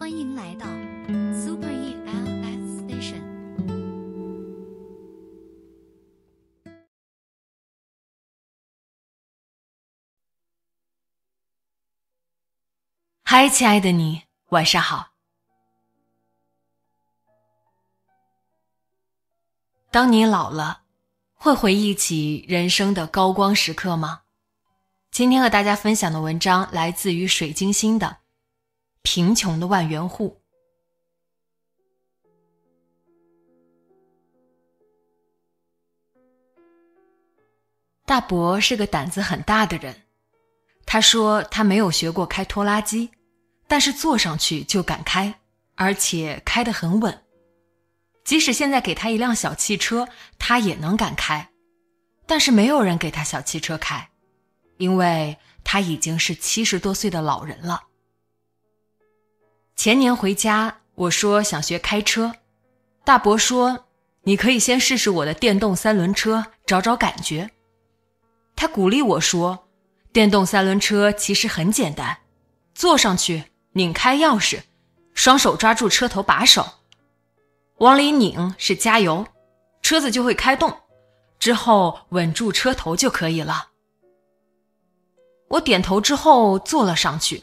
欢迎来到 Super ELS Station。 嗨，亲爱的你，晚上好。当你老了，会回忆起人生的高光时刻吗？今天和大家分享的文章来自于水晶星的《贫穷的万元户》。大伯是个胆子很大的人，他说他没有学过开拖拉机，但是坐上去就敢开，而且开得很稳。即使现在给他一辆小汽车，他也能敢开，但是没有人给他小汽车开，因为他已经是70多岁的老人了。前年回家，我说想学开车，大伯说你可以先试试我的电动3轮车，找找感觉。他鼓励我说，电动3轮车其实很简单，坐上去，拧开钥匙，双手抓住车头把手，往里拧是加油，车子就会开动，之后稳住车头就可以了。我点头之后坐了上去，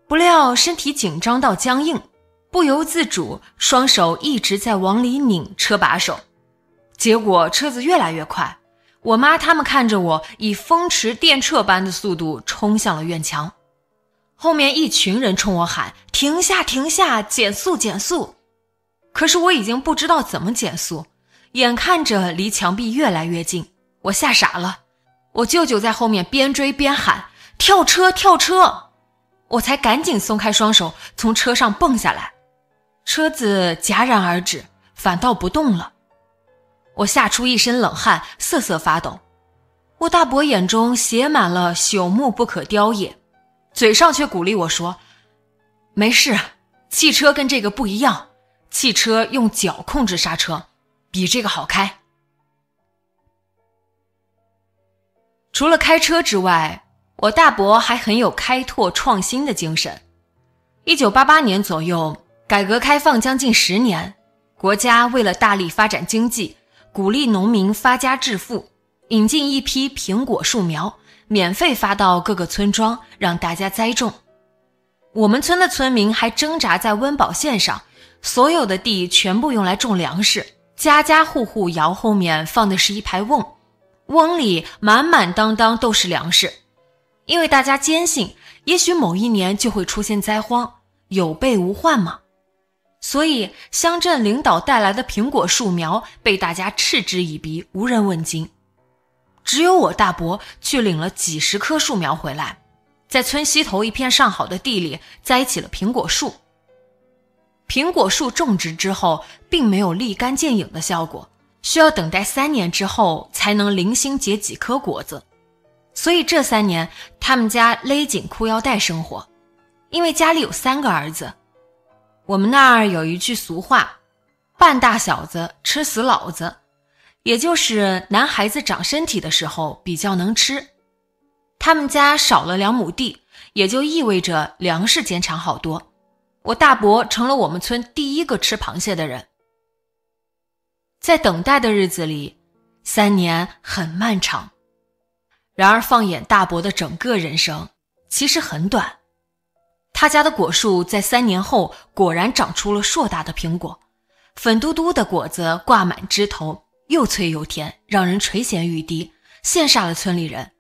不料身体紧张到僵硬，不由自主，双手一直在往里拧车把手，结果车子越来越快。我妈他们看着我以风驰电掣般的速度冲向了院墙，后面一群人冲我喊停下停下，减速减速。可是我已经不知道怎么减速，眼看着离墙壁越来越近，我吓傻了。我舅舅在后面边追边喊跳车跳车，我才赶紧松开双手从车上蹦下来，车子戛然而止，反倒不动了。我吓出一身冷汗，瑟瑟发抖。我大伯眼中写满了朽木不可雕也，嘴上却鼓励我说，没事，汽车跟这个不一样，汽车用脚控制刹车，比这个好开。除了开车之外，我大伯还很有开拓创新的精神。1988年左右，改革开放将近10年，国家为了大力发展经济，鼓励农民发家致富，引进一批苹果树苗，免费发到各个村庄，让大家栽种。我们村的村民还挣扎在温饱线上，所有的地全部用来种粮食，家家户户窑后面放的是一排瓮，瓮里满满当当都是粮食。因为大家坚信，也许某一年就会出现灾荒，有备无患嘛。所以乡镇领导带来的苹果树苗被大家嗤之以鼻，无人问津。只有我大伯去领了几十棵树苗回来，在村西头一片上好的地里栽起了苹果树。苹果树种植之后并没有立竿见影的效果，需要等待3年之后才能零星结几颗果子。所以这3年他们家勒紧裤腰带生活，因为家里有3个儿子。我们那儿有一句俗话，半大小子吃死老子，也就是男孩子长身体的时候比较能吃。他们家少了2亩地，也就意味着粮食减产好多。我大伯成了我们村第一个吃螃蟹的人。在等待的日子里，3年很漫长。然而放眼大伯的整个人生，其实很短。他家的果树在3年后果然长出了硕大的苹果，粉嘟嘟的果子挂满枝头，又脆又甜，让人垂涎欲滴，羡煞了村里人。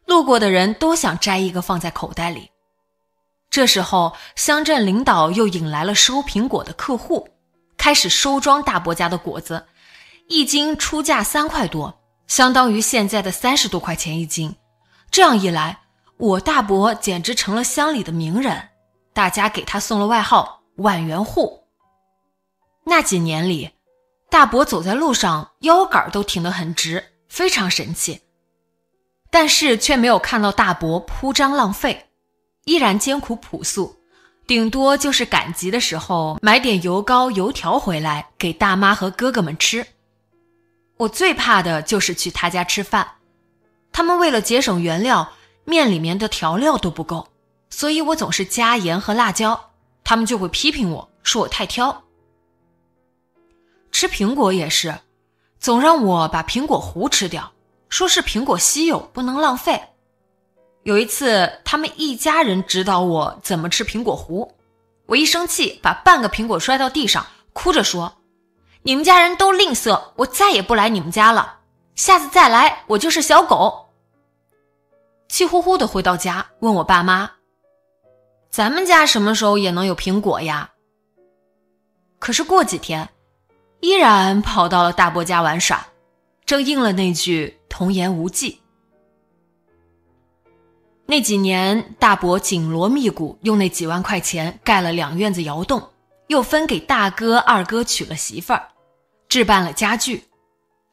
路过的人都想摘一个放在口袋里。这时候乡镇领导又引来了收苹果的客户，开始收装大伯家的果子，一斤出价3块多，相当于现在的30多块钱一斤。这样一来，我大伯简直成了乡里的名人，大家给他送了外号万元户。那几年里，大伯走在路上腰杆都挺得很直，非常神气。但是却没有看到大伯铺张浪费，依然艰苦朴素，顶多就是赶集的时候买点油糕油条回来给大妈和哥哥们吃。我最怕的就是去他家吃饭，他们为了节省原料，面里面的调料都不够，所以我总是加盐和辣椒，他们就会批评我，说我太挑。吃苹果也是，总让我把苹果核吃掉，说是苹果稀有，不能浪费。有一次，他们一家人指导我怎么吃苹果核，我一生气，把半个苹果摔到地上，哭着说：“你们家人都吝啬，我再也不来你们家了，下次再来，我就是小狗。”气呼呼地回到家，问我爸妈：“咱们家什么时候也能有苹果呀？”可是过几天，依然跑到了大伯家玩耍，正应了那句童言无忌。那几年，大伯紧锣密鼓用那几万块钱盖了2院子窑洞，又分给大哥、二哥娶了媳妇儿，置办了家具。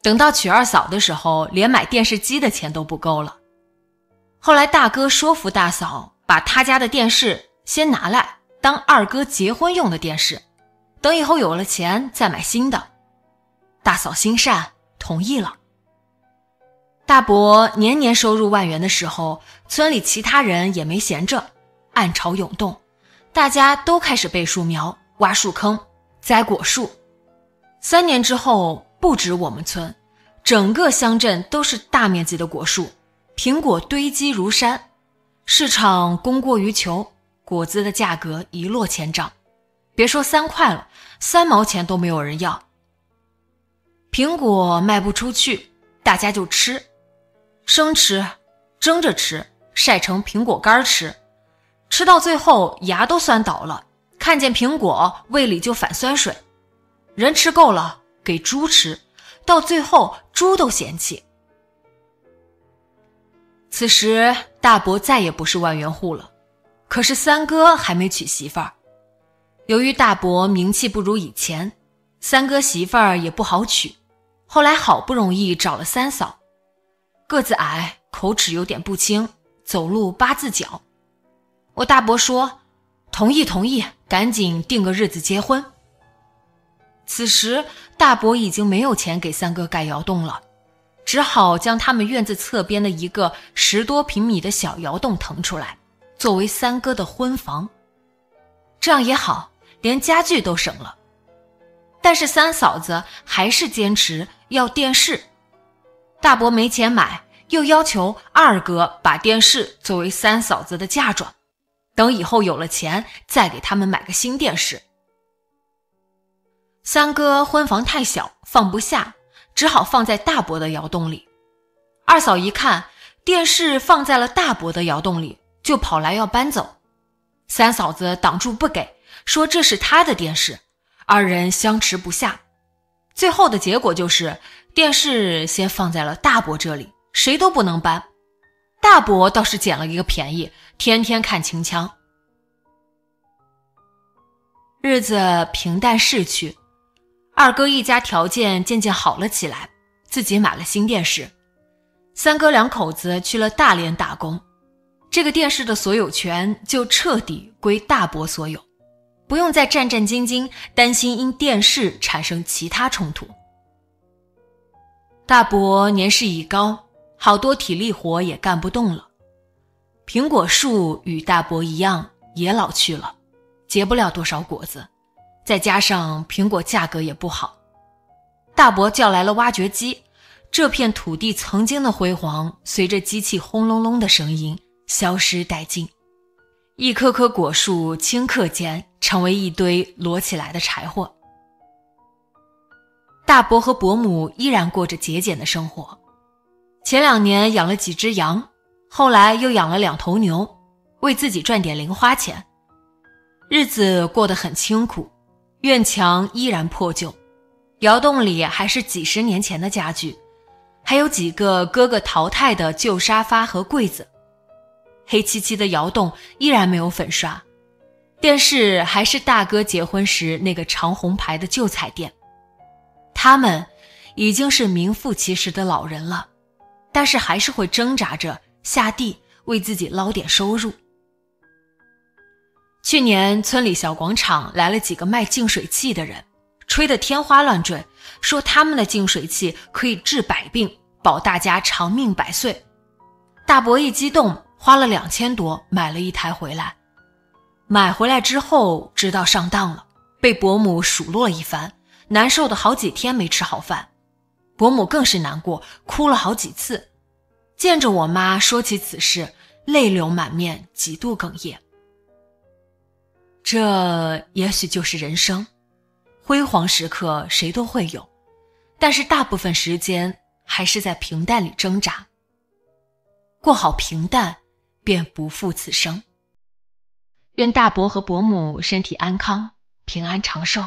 等到娶二嫂的时候，连买电视机的钱都不够了。后来大哥说服大嫂，把他家的电视先拿来当二哥结婚用的电视，等以后有了钱再买新的。大嫂心善，同意了。大伯年年收入万元的时候，村里其他人也没闲着，暗潮涌动，大家都开始备树苗、挖树坑、栽果树。3年之后，不止我们村，整个乡镇都是大面积的果树，苹果堆积如山，市场供过于求，果子的价格一落千丈，别说3块了，3毛钱都没有人要。苹果卖不出去，大家就吃，生吃、蒸着吃、晒成苹果干吃，吃到最后牙都酸倒了，看见苹果胃里就反酸水。人吃够了给猪吃，到最后猪都嫌弃。此时大伯再也不是万元户了，可是三哥还没娶媳妇儿。由于大伯名气不如以前，三哥媳妇儿也不好娶，后来好不容易找了三嫂，个子矮，口齿有点不清，走路8字脚。我大伯说同意，赶紧定个日子结婚。此时大伯已经没有钱给三哥盖窑洞了，只好将他们院子侧边的一个10多平米的小窑洞腾出来，作为三哥的婚房。这样也好，连家具都省了。但是三嫂子还是坚持要电视，大伯没钱买，又要求二哥把电视作为三嫂子的嫁妆，等以后有了钱再给他们买个新电视。三哥婚房太小，放不下，只好放在大伯的窑洞里。二嫂一看电视放在了大伯的窑洞里，就跑来要搬走。三嫂子挡住不给，说这是他的电视，二人相持不下。最后的结果就是电视先放在了大伯这里，谁都不能搬。大伯倒是捡了一个便宜，天天看秦腔。日子平淡逝去，二哥一家条件渐渐好了起来，自己买了新电视。三哥两口子去了大连打工，这个电视的所有权就彻底归大伯所有，不用再战战兢兢，担心因电视产生其他冲突。大伯年事已高，好多体力活也干不动了。苹果树与大伯一样也老去了，结不了多少果子，再加上苹果价格也不好。大伯叫来了挖掘机，这片土地曾经的辉煌随着机器轰隆隆的声音消失殆尽，一棵棵果树顷刻间成为一堆摞起来的柴火。大伯和伯母依然过着节俭的生活，前2年养了几只羊，后来又养了2头牛，为自己赚点零花钱。日子过得很清苦，院墙依然破旧，窑洞里还是几10年前的家具，还有几个哥哥淘汰的旧沙发和柜子。黑漆漆的窑洞依然没有粉刷，电视还是大哥结婚时那个长红牌的旧彩电。他们已经是名副其实的老人了，但是还是会挣扎着下地为自己捞点收入。去年村里小广场来了几个卖净水器的人，吹得天花乱坠，说他们的净水器可以治百病，保大家长命百岁。大伯一激动，花了2000多买了一台回来。买回来之后知道上当了，被伯母数落了一番，难受的好几天没吃好饭。伯母更是难过，哭了好几次。见着我妈说起此事，泪流满面，极度哽咽。这也许就是人生，辉煌时刻谁都会有，但是大部分时间还是在平淡里挣扎。过好平淡，便不负此生。愿大伯和伯母身体安康，平安长寿。